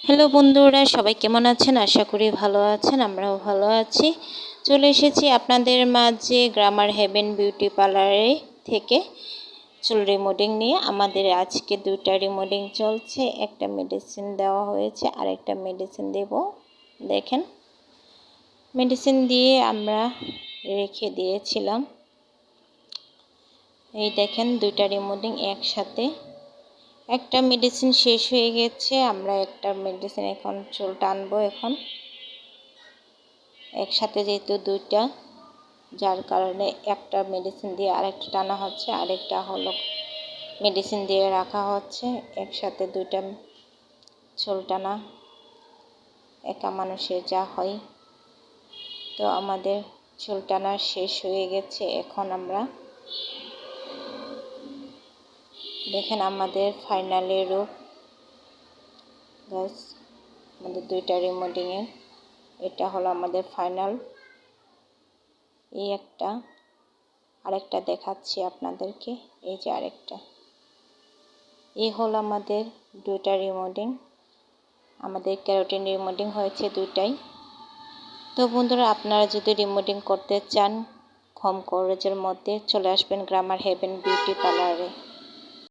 Hello বন্ধুরা, সবাই কেমন আছেন? আশা করি ভালো আছেন। আমরাও ভালো আছি। চলে এসেছি আপনাদের মাঝে গ্রামার হেভেন বিউটি পার্লারে থেকে চুল রিমুডিং নিয়ে। আমাদের আজকে 2টা রিমুডিং চলছে। একটা মেডিসিন দেওয়া হয়েছে আর একটা মেডিসিন দেব। দেখেন, মেডিসিন দিয়ে আমরা রেখে দিয়েছিলাম। এই দেখেন 2টা রিমুডিং একসাথে। একটা মেডিসিন শেষ হয়ে গেছে, আমরা একটা মেডিসিন এখন চুল টানবো। এখন একসাথে যেহেতু 2টা, যার কারণে একটা মেডিসিন দিয়ে আরেকটা টানা হচ্ছে, আরেকটা হলো মেডিসিন দিয়ে রাখা হচ্ছে। একসাথে 2টা চুল টানা একা মানুষের যা হয়। তো আমাদের চুল টানা শেষ হয়ে গেছে। এখন আমরা দেখেন আমাদের ফাইনালি রূপ। গাইস, আমাদের 2টা রিমুডিংয়ের এটা হলো আমাদের ফাইনাল। এই একটা, আরেকটা দেখাচ্ছি আপনাদেরকে। এই যে আরেকটা, এই হলো আমাদের 2টা রিমুডিং। আমাদের ক্যারোটিন রিমুডিং হয়েছে 2টাই। তো বন্ধুরা, আপনারা যদি রিমুডিং করতে চান কম খরচের মধ্যে, চলে আসবেন গ্রামার হেভেন বিউটি পার্লারে।